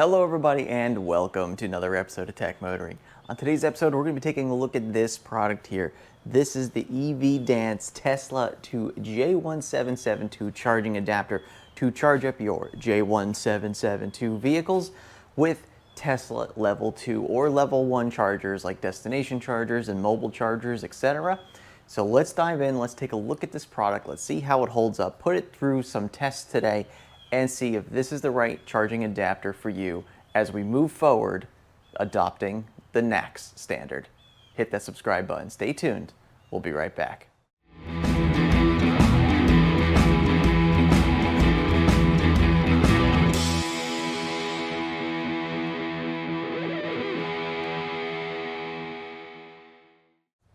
Hello everybody and welcome to another episode of Tech Motoring. On today's episode we're going to be taking a look at this product here. This is the EVDANCE Tesla to J1772 charging adapter to charge up your J1772 vehicles with Tesla level 2 or level 1 chargers like destination chargers and mobile chargers, etc. So let's dive in, let's take a look at this product, let's see how it holds up, put it through some tests today, and see if this is the right charging adapter for you as we move forward adopting the NACS standard. Hit that subscribe button. Stay tuned. We'll be right back.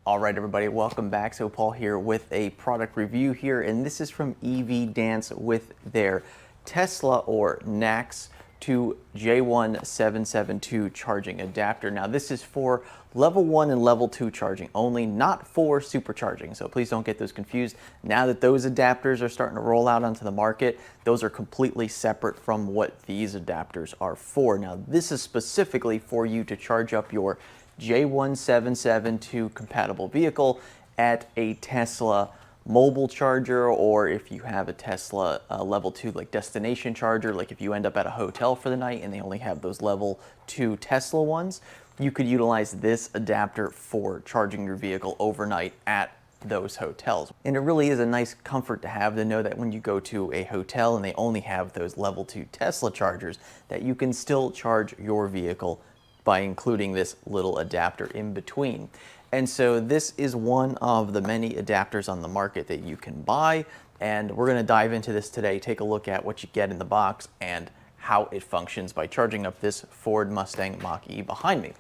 All right, everybody, welcome back. So Paul here with a product review here, and this is from EVDANCE with their Tesla or NACS to J1772 charging adapter. Now this is for level 1 and level 2 charging only, not for supercharging. So please don't get those confused. Now that those adapters are starting to roll out onto the market, those are completely separate from what these adapters are for. Now this is specifically for you to charge up your J1772 compatible vehicle at a Tesla mobile charger, or if you have a Tesla level 2 like destination charger, like if you end up at a hotel for the night and they only have those level 2 Tesla ones, you could utilize this adapter for charging your vehicle overnight at those hotels. And it really is a nice comfort to have, to know that when you go to a hotel and they only have those level 2 Tesla chargers, that you can still charge your vehicle by including this little adapter in between. And so this is one of the many adapters on the market that you can buy, and we're going to dive into this today, take a look at what you get in the box and how it functions by charging up this Ford Mustang Mach-E behind me.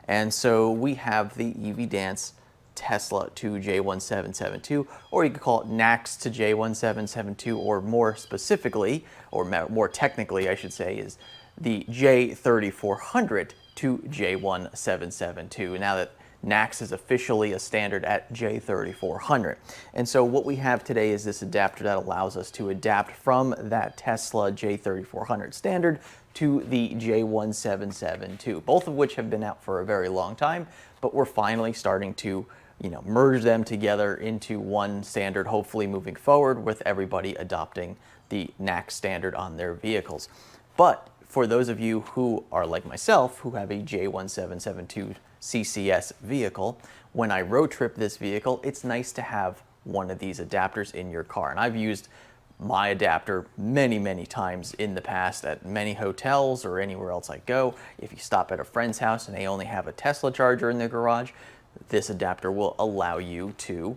And so we have the EVDANCE Tesla to J1772, or you could call it NACS to J1772, or more specifically, or more technically I should say, is the J3400 to J1772. Now that NACS is officially a standard at J3400. And so what we have today is this adapter that allows us to adapt from that Tesla J3400 standard to the J1772, both of which have been out for a very long time, but we're finally starting to merge them together into one standard, hopefully moving forward with everybody adopting the NACS standard on their vehicles. But for those of you who are like myself, who have a J1772 CCS vehicle, when I road trip this vehicle, it's nice to have one of these adapters in your car. And I've used my adapter many times in the past at many hotels or anywhere else I go. If you stop at a friend's house and they only have a Tesla charger in their garage, this adapter will allow you to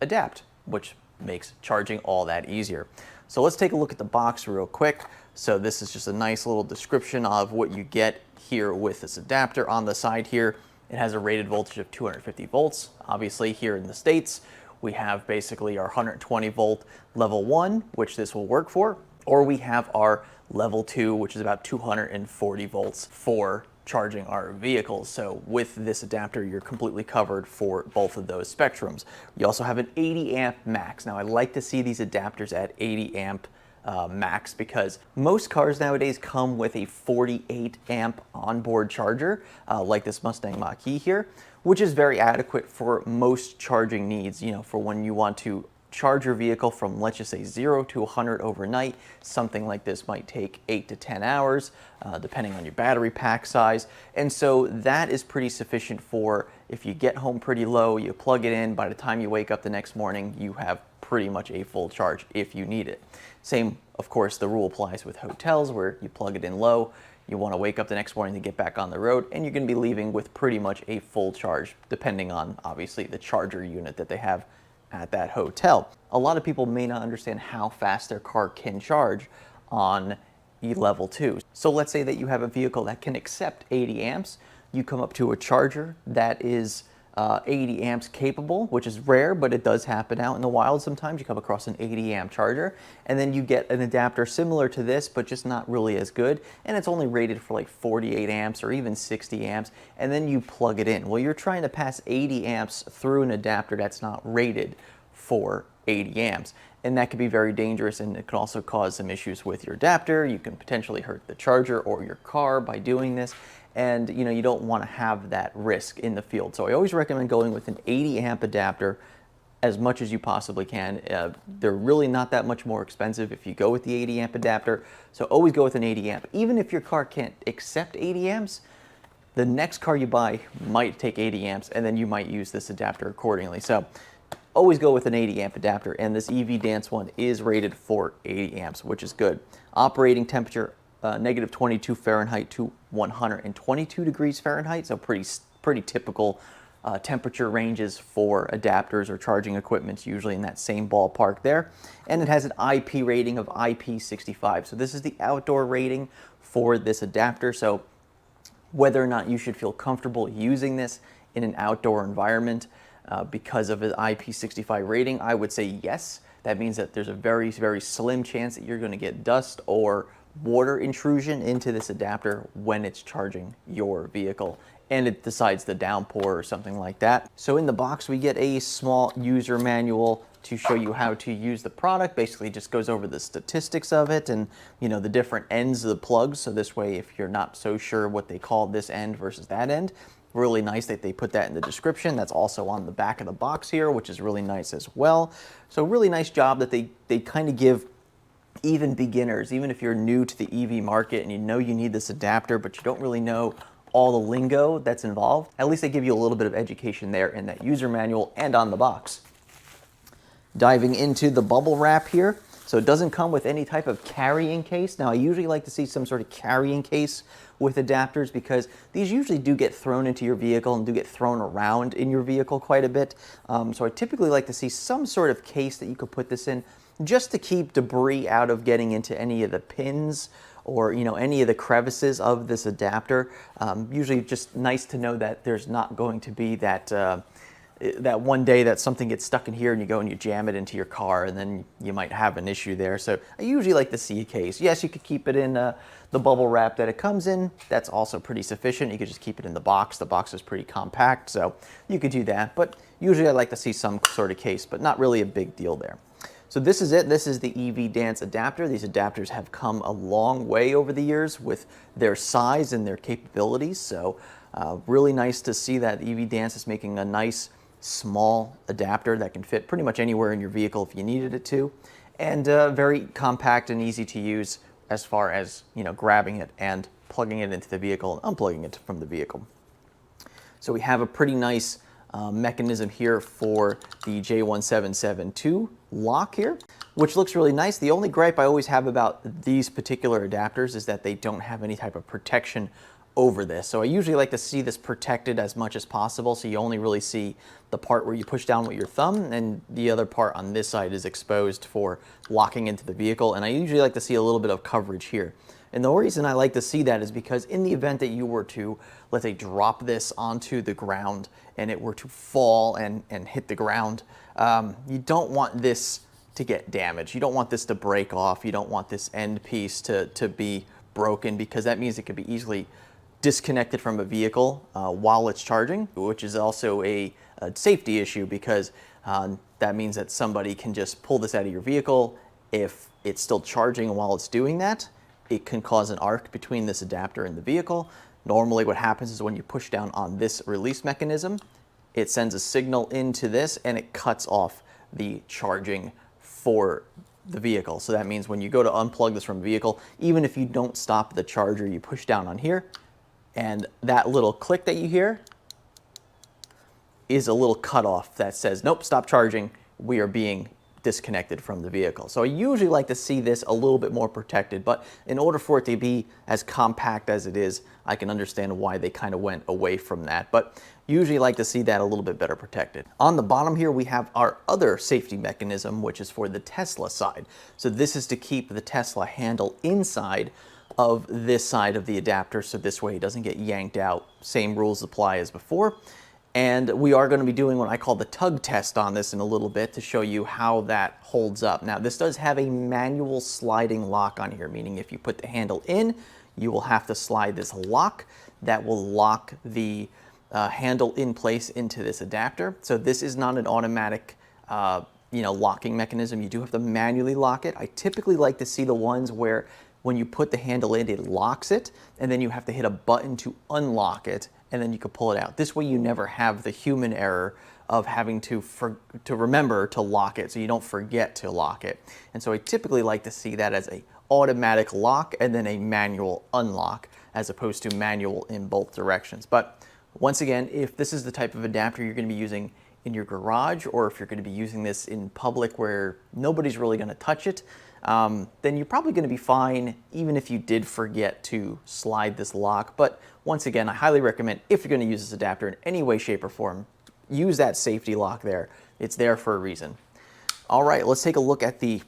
adapt, which makes charging all that easier. So let's take a look at the box real quick. So this is just a nice little description of what you get here with this adapter. On the side here, it has a rated voltage of 250 volts. Obviously here in the States, we have basically our 120 volt level 1, which this will work for, or we have our level 2, which is about 240 volts for charging our vehicles. So with this adapter, you're completely covered for both of those spectrums. You also have an 80 amp max. Now I like to see these adapters at 80 amp max, because most cars nowadays come with a 48 amp onboard charger, like this Mustang Mach-E here, which is very adequate for most charging needs. For when you want to charge your vehicle from, let's just say, 0 to 100 overnight. Something like this might take 8 to 10 hours, depending on your battery pack size. And so that is pretty sufficient for, if you get home pretty low, you plug it in, by the time you wake up the next morning, you have pretty much a full charge if you need it. Same, of course, the rule applies with hotels, where you plug it in low, you want to wake up the next morning to get back on the road, and you're going to be leaving with pretty much a full charge, depending on, obviously, the charger unit that they have at that hotel. A lot of people may not understand how fast their car can charge on level 2. So let's say that you have a vehicle that can accept 80 amps. You come up to a charger that is 80 amps capable, which is rare, but it does happen out in the wild sometimes. You come across an 80 amp charger, and then you get an adapter similar to this, but just not really as good, and it's only rated for like 48 amps or even 60 amps, and then you plug it in. Well, you're trying to pass 80 amps through an adapter that's not rated for 80 amps. And that could be very dangerous, and it can also cause some issues with your adapter. You can potentially hurt the charger or your car by doing this. And you don't want to have that risk in the field. So I always recommend going with an 80 amp adapter as much as you possibly can. They're really not that much more expensive if you go with the 80 amp adapter. So always go with an 80 amp. Even if your car can't accept 80 amps, the next car you buy might take 80 amps, and then you might use this adapter accordingly. So always go with an 80 amp adapter, and this EVDANCE one is rated for 80 amps, which is good. Operating temperature, negative 22 Fahrenheit to 122 degrees Fahrenheit, so pretty typical temperature ranges for adapters or charging equipment, usually in that same ballpark there. And it has an IP rating of IP65. So this is the outdoor rating for this adapter. So whether or not you should feel comfortable using this in an outdoor environment because of an IP65 rating, I would say yes. That means that there's a very, very slim chance that you're going to get dust or water intrusion into this adapter when it's charging your vehicle and it decides to downpour or something like that. So in the box we get a small user manual to show you how to use the product. Basically just goes over the statistics of it and the different ends of the plugs. So this way, if you're not so sure what they call this end versus that end, really nice that they put that in the description. That's also on the back of the box here, which is really nice as well. So really nice job that they kind of give even beginners, even if you're new to the EV market and you need this adapter, but you don't really know all the lingo that's involved, at least they give you a little bit of education there in that user manual and on the box. Diving into the bubble wrap here. So it doesn't come with any type of carrying case. Now I usually like to see some sort of carrying case with adapters because these usually do get thrown into your vehicle and do get thrown around in your vehicle quite a bit. So I typically like to see some sort of case that you could put this in just to keep debris out of getting into any of the pins or any of the crevices of this adapter. Usually just nice to know that there's not going to be that that one day that something gets stuck in here and you go and you jam it into your car and then you might have an issue there. So I usually like to see a case. Yes, you could keep it in the bubble wrap that it comes in. That's also pretty sufficient. You could just keep it in the box. The box is pretty compact, so you could do that. But usually I like to see some sort of case, but not really a big deal there. So this is it. This is the EVDANCE adapter. These adapters have come a long way over the years with their size and their capabilities. So really nice to see that EVDANCE is making a nice small adapter that can fit pretty much anywhere in your vehicle if you needed it to, and very compact and easy to use as far as grabbing it and plugging it into the vehicle and unplugging it from the vehicle. So we have a pretty nice mechanism here for the J1772 lock here, which looks really nice. The only gripe I always have about these particular adapters is that they don't have any type of protection over this. So I usually like to see this protected as much as possible, so you only really see the part where you push down with your thumb, and the other part on this side is exposed for locking into the vehicle, and I usually like to see a little bit of coverage here. And the reason I like to see that is because in the event that you were to, let's say, drop this onto the ground and it were to fall and hit the ground, you don't want this to get damaged. You don't want this to break off. You don't want this end piece to be broken, because that means it could be easily disconnected from a vehicle while it's charging, which is also a safety issue, because that means that somebody can just pull this out of your vehicle. If it's still charging while it's doing that, it can cause an arc between this adapter and the vehicle. Normally what happens is when you push down on this release mechanism, it sends a signal into this and it cuts off the charging for the vehicle. So that means when you go to unplug this from a vehicle, even if you don't stop the charger, you push down on here, and that little click that you hear is a little cutoff that says, nope, stop charging, we are being disconnected from the vehicle. So I usually like to see this a little bit more protected, but in order for it to be as compact as it is, I can understand why they kind of went away from that, but usually like to see that a little bit better protected. On the bottom here, we have our other safety mechanism, which is for the Tesla side. So this is to keep the Tesla handle inside of this side of the adapter, so this way it doesn't get yanked out. Same rules apply as before. And we are going to be doing what I call the Tug Test on this in a little bit to show you how that holds up. Now, this does have a manual sliding lock on here, meaning if you put the handle in, you will have to slide this lock that will lock the handle in place into this adapter. So this is not an automatic locking mechanism. You do have to manually lock it. I typically like to see the ones where when you put the handle in, it locks it, and then you have to hit a button to unlock it, and then you can pull it out. This way you never have the human error of having to remember to lock it, so you don't forget to lock it. And so I typically like to see that as a automatic lock and then a manual unlock, as opposed to manual in both directions. But once again, if this is the type of adapter you're going to be using in your garage, or if you're going to be using this in public where nobody's really going to touch it, then you're probably going to be fine even if you did forget to slide this lock. But once again, I highly recommend, if you're going to use this adapter in any way, shape, or form, use that safety lock there. It's there for a reason. All right, let's take a look at the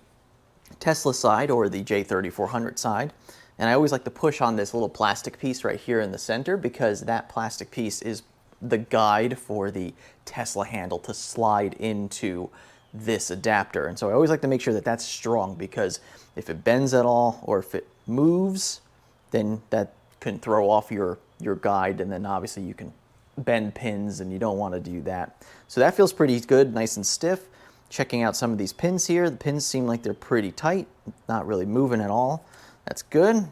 Tesla side, or the J3400 side. And I always like to push on this little plastic piece right here in the center, because that plastic piece is the guide for the Tesla handle to slide into this adapter. And so I always like to make sure that that's strong, because if it bends at all or if it moves, then that can throw off your guide, and then obviously you can bend pins, and you don't want to do that. So that feels pretty good, nice and stiff. Checking out some of these pins here, the pins seem like they're pretty tight, not really moving at all. That's good.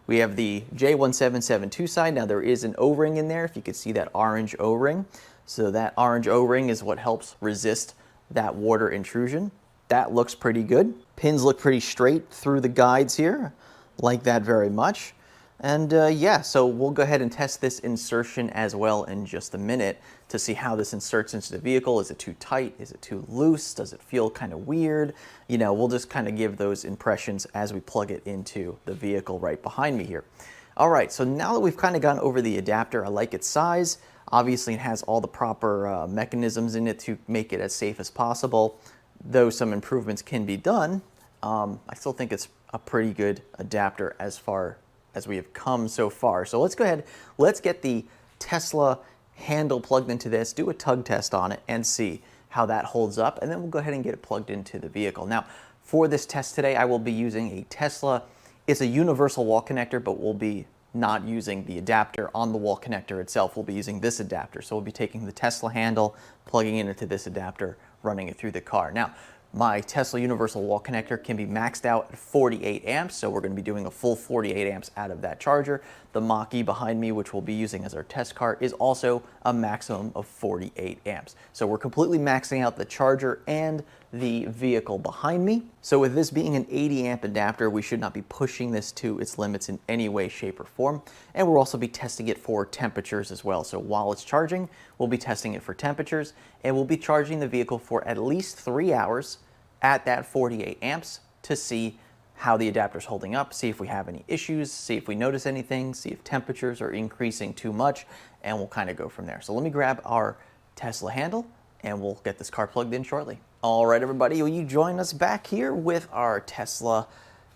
We have the J1772 side. Now there is an O-ring in there, if you could see that orange O-ring. So that orange O-ring is what helps resist that water intrusion. That looks pretty good. Pins look pretty straight through the guides here. Like that very much. And yeah, so we'll go ahead and test this insertion as well in just a minute to see how this inserts into the vehicle. Is it too tight? Is it too loose? Does it feel kind of weird? We'll just kind of give those impressions as we plug it into the vehicle right behind me here. All right, so now that we've kind of gone over the adapter, I like its size. Obviously, it has all the proper mechanisms in it to make it as safe as possible. Though some improvements can be done, I still think it's a pretty good adapter as far as we have come so far. So let's go ahead, let's get the Tesla handle plugged into this, do a tug test on it, and see how that holds up, and then we'll go ahead and get it plugged into the vehicle. Now, for this test today, I will be using a Tesla. It's a universal wall connector, but we'll be not using the adapter on the wall connector itself. We'll be using this adapter. So we'll be taking the Tesla handle, plugging it into this adapter, running it through the car. Now, my Tesla universal wall connector can be maxed out at 48 amps, so we're going to be doing a full 48 amps out of that charger. The Mach-E behind me, which we'll be using as our test car, is also a maximum of 48 amps. So we're completely maxing out the charger and the vehicle behind me. So with this being an 80 amp adapter, we should not be pushing this to its limits in any way, shape, or form. And we'll also be testing it for temperatures as well. So while it's charging, we'll be testing it for temperatures, and we'll be charging the vehicle for at least 3 hours at that 48 amps to see how the adapter's holding up, see if we have any issues, see if we notice anything, see if temperatures are increasing too much, and we'll kind of go from there. So let me grab our Tesla handle, and we'll get this car plugged in shortly. All right, everybody, will you join us back here with our Tesla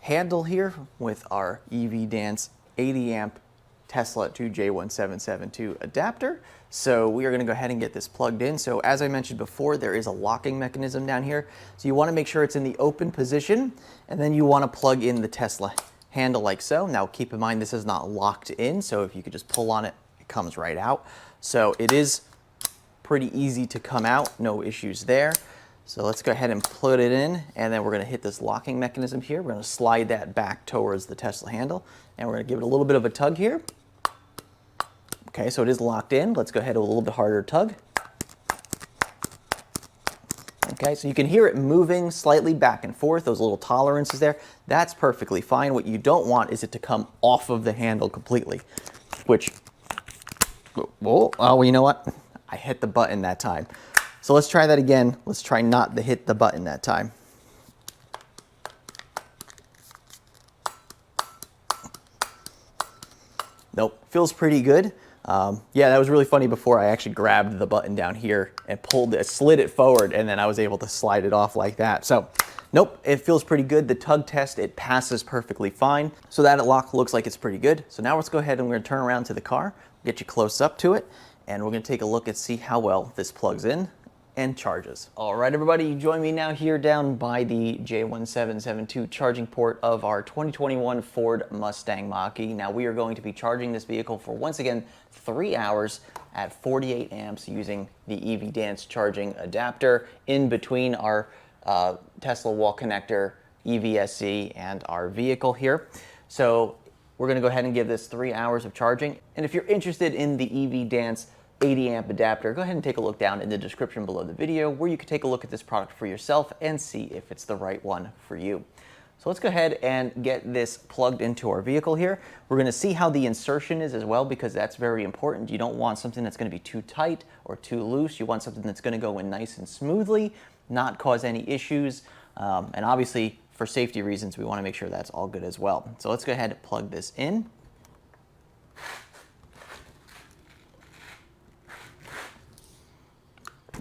handle here with our EVDANCE 80 amp Tesla to J1772 adapter. So we are going to go ahead and get this plugged in. So as I mentioned before, there is a locking mechanism down here. So you want to make sure it's in the open position, and then you want to plug in the Tesla handle like so. Now keep in mind this is not locked in, so if you could just pull on it, it comes right out. So it is pretty easy to come out, no issues there. So let's go ahead and put it in, and then we're going to hit this locking mechanism here. We're going to slide that back towards the Tesla handle, and we're going to give it a little bit of a tug here. Okay, so it is locked in. Let's go ahead with a little bit harder tug. Okay, so you can hear it moving slightly back and forth, those little tolerances there. That's perfectly fine. What you don't want is it to come off of the handle completely, which, oh, you know what? I hit the button that time. So let's try that again. Let's try not to hit the button that time. Nope, feels pretty good. Yeah, that was really funny before. I actually grabbed the button down here and pulled it, slid it forward, and then I was able to slide it off like that. So, nope, it feels pretty good. The tug test, it passes perfectly fine. So that lock looks like it's pretty good. So now let's go ahead and we're gonna turn around to the car, get you close up to it, and we're gonna take a look and see how well this plugs in and charges. All right, everybody, you join me now here down by the J1772 charging port of our 2021 Ford Mustang Mach-E. Now we are going to be charging this vehicle for, once again, 3 hours at 48 amps using the EVDANCE charging adapter in between our Tesla wall connector, EVSE, and our vehicle here. So we're going to go ahead and give this 3 hours of charging. And if you're interested in the EVDANCE 80 amp adapter, go ahead and take a look down in the description below the video where you can take a look at this product for yourself and see if it's the right one for you. So let's go ahead and get this plugged into our vehicle here. We're going to see how the insertion is as well, because that's very important. You don't want something that's going to be too tight or too loose. You want something that's going to go in nice and smoothly, not cause any issues. And obviously, for safety reasons, we want to make sure that's all good as well. So let's go ahead and plug this in.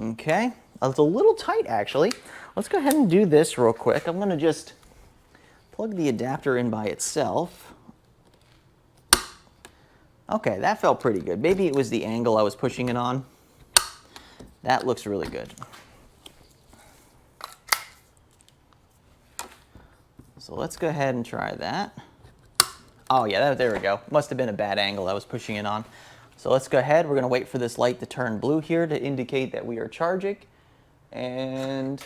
Okay, it's a little tight actually. Let's go ahead and do this real quick. I'm going to just plug the adapter in by itself. Okay, that felt pretty good. Maybe it was the angle I was pushing it on. That looks really good. So let's go ahead and try that. Oh yeah, there we go. Must have been a bad angle I was pushing it on. So let's go ahead. We're going to wait for this light to turn blue here to indicate that we are charging. And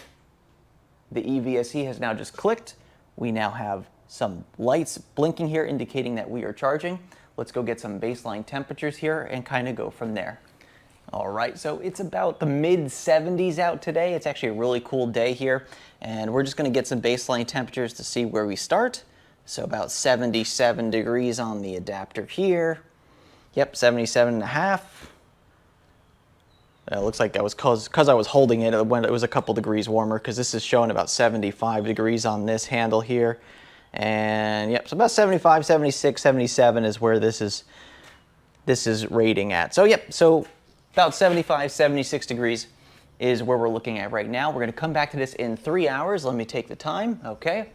the EVSE has now just clicked. We now have some lights blinking here indicating that we are charging. Let's go get some baseline temperatures here and kind of go from there. All right, so it's about the mid 70s out today. It's actually a really cool day here. And we're just going to get some baseline temperatures to see where we start. So about 77 degrees on the adapter here. Yep, 77.5. It looks like that was because I was holding it when it was a couple degrees warmer, because this is showing about 75 degrees on this handle here. And yep, so about 75, 76, 77 is where this is rating at. So yep, so about 75, 76 degrees is where we're looking at right now. We're going to come back to this in 3 hours. Let me take the time. Okay.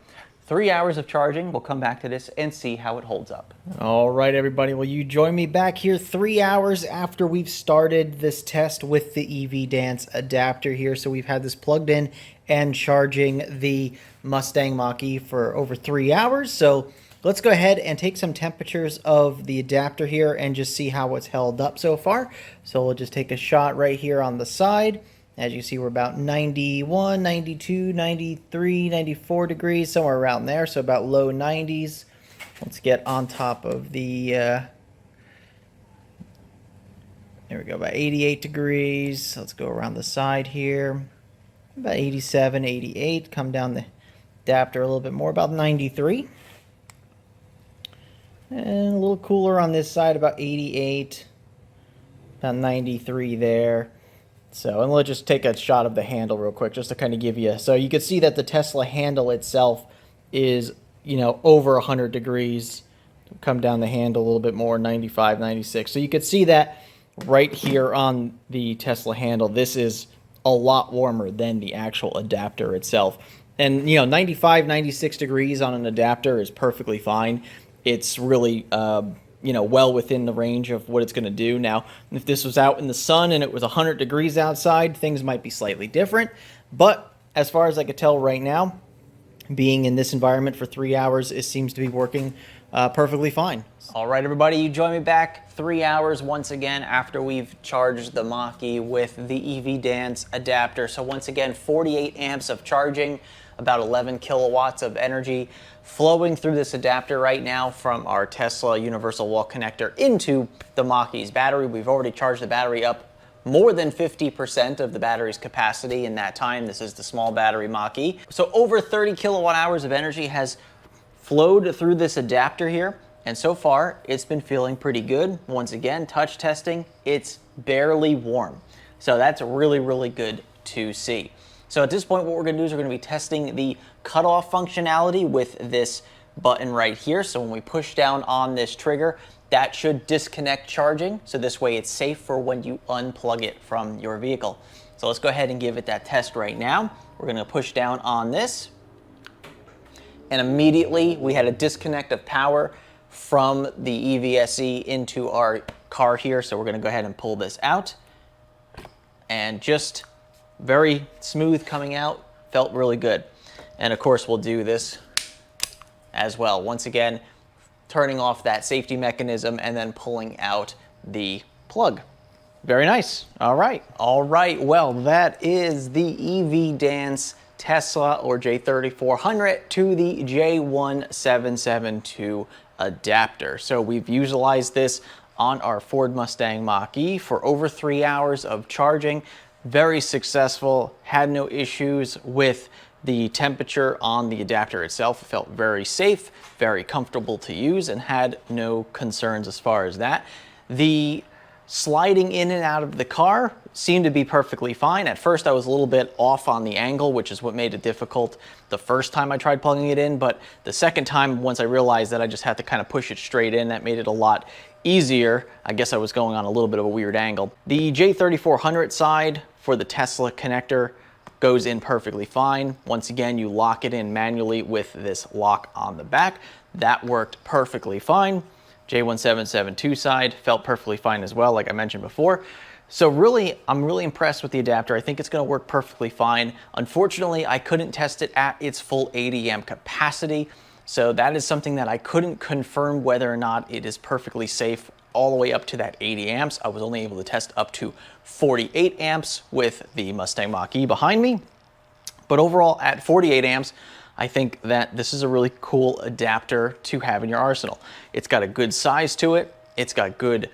3 hours of charging. We'll come back to this and see how it holds up. All right, everybody. Well, you join me back here 3 hours after we've started this test with the EVDANCE adapter here. So we've had this plugged in and charging the Mustang Mach-E for over 3 hours. So let's go ahead and take some temperatures of the adapter here and just see how it's held up so far. So we'll just take a shot right here on the side. As you see, we're about 91, 92, 93, 94 degrees, somewhere around there, so about low 90s. Let's get on top of the, there we go, about 88 degrees. Let's go around the side here, about 87, 88. Come down the adapter a little bit more, about 93. And a little cooler on this side, about 88, about 93 there. So, and we'll just take a shot of the handle real quick just to kind of give you, so you can see that the Tesla handle itself is, you know, over 100 degrees. Come down the handle a little bit more, 95, 96. So you can see that right here on the Tesla handle, this is a lot warmer than the actual adapter itself. And, you know, 95, 96 degrees on an adapter is perfectly fine. It's really, you know, well within the range of what it's going to do. Now, if this was out in the sun and it was 100 degrees outside, things might be slightly different. But as far as I could tell right now, being in this environment for 3 hours, it seems to be working perfectly fine. All right, everybody, you join me back 3 hours once again after we've charged the Mach-E with the EVDANCE adapter. So once again, 48 amps of charging, about 11 kilowatts of energy flowing through this adapter right now from our Tesla universal wall connector into the Mach-E's battery. We've already charged the battery up more than 50% of the battery's capacity in that time. This is the small battery Mach-E. So over 30 kilowatt hours of energy has flowed through this adapter here. And so far, it's been feeling pretty good. Once again, touch testing, it's barely warm. So that's really, really good to see. So at this point, what we're going to do is we're going to be testing the cutoff functionality with this button right here. So when we push down on this trigger, that should disconnect charging. So this way it's safe for when you unplug it from your vehicle. So let's go ahead and give it that test right now. We're going to push down on this. And immediately we had a disconnect of power from the EVSE into our car here. So we're going to go ahead and pull this out. And just very smooth coming out, felt really good. And of course we'll do this as well. Once again, turning off that safety mechanism and then pulling out the plug. Very nice. All right. All right. Well, that is the EVDANCE Tesla or J3400 to the J1772 adapter. So we've utilized this on our Ford Mustang Mach-E for over 3 hours of charging. Very successful, had no issues with the temperature on the adapter itself. It felt very safe, very comfortable to use, and had no concerns as far as that. The sliding in and out of the car seemed to be perfectly fine. At first I was a little bit off on the angle, which is what made it difficult the first time I tried plugging it in, but the second time, once I realized that I just had to kind of push it straight in, that made it a lot easier. I guess I was going on a little bit of a weird angle. The J3400 side for the Tesla connector goes in perfectly fine. Once again, you lock it in manually with this lock on the back. That worked perfectly fine. J1772 side felt perfectly fine as well, like I mentioned before. So really, I'm really impressed with the adapter. I think it's gonna work perfectly fine. Unfortunately, I couldn't test it at its full 80 amp capacity. So that is something that I couldn't confirm whether or not it is perfectly safe all the way up to that 80 amps. I was only able to test up to 48 amps with the Mustang Mach-E behind me. But overall, at 48 amps, I think that this is a really cool adapter to have in your arsenal. It's got a good size to it. It's got good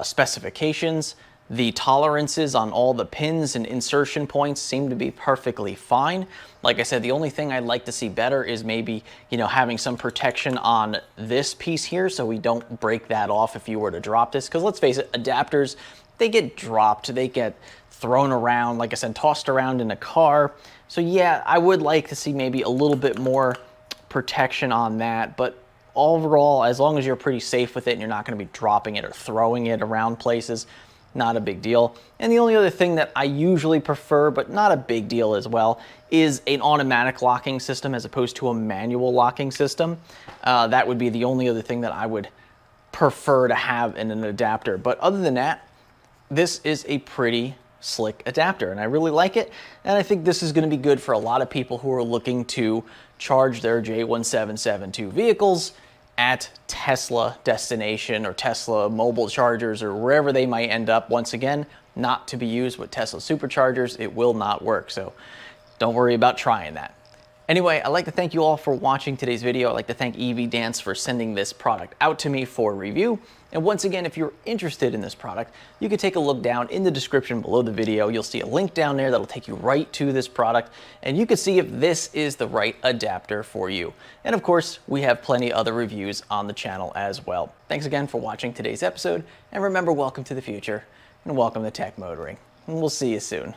specifications. The tolerances on all the pins and insertion points seem to be perfectly fine. Like I said, the only thing I'd like to see better is maybe, having some protection on this piece here so we don't break that off if you were to drop this. Because let's face it, adapters, they get dropped, they get thrown around, like I said, tossed around in a car. So yeah, I would like to see maybe a little bit more protection on that, but overall, as long as you're pretty safe with it and you're not going to be dropping it or throwing it around places, not a big deal. And the only other thing that I usually prefer, but not a big deal as well, is an automatic locking system as opposed to a manual locking system. That would be the only other thing that I would prefer to have in an adapter. But other than that, this is a pretty slick adapter and I really like it, and I think this is going to be good for a lot of people who are looking to charge their J1772 vehicles at Tesla destination or Tesla mobile chargers or wherever they might end up. Once again, not to be used with Tesla superchargers. It will not work, so don't worry about trying that. Anyway, I'd like to thank you all for watching today's video. I'd like to thank EVDANCE for sending this product out to me for review. And once again, if you're interested in this product, you can take a look down in the description below the video. You'll see a link down there that'll take you right to this product, and you can see if this is the right adapter for you. And of course, we have plenty other reviews on the channel as well. Thanks again for watching today's episode, and remember, welcome to the future, and welcome to Tech Motoring. And we'll see you soon.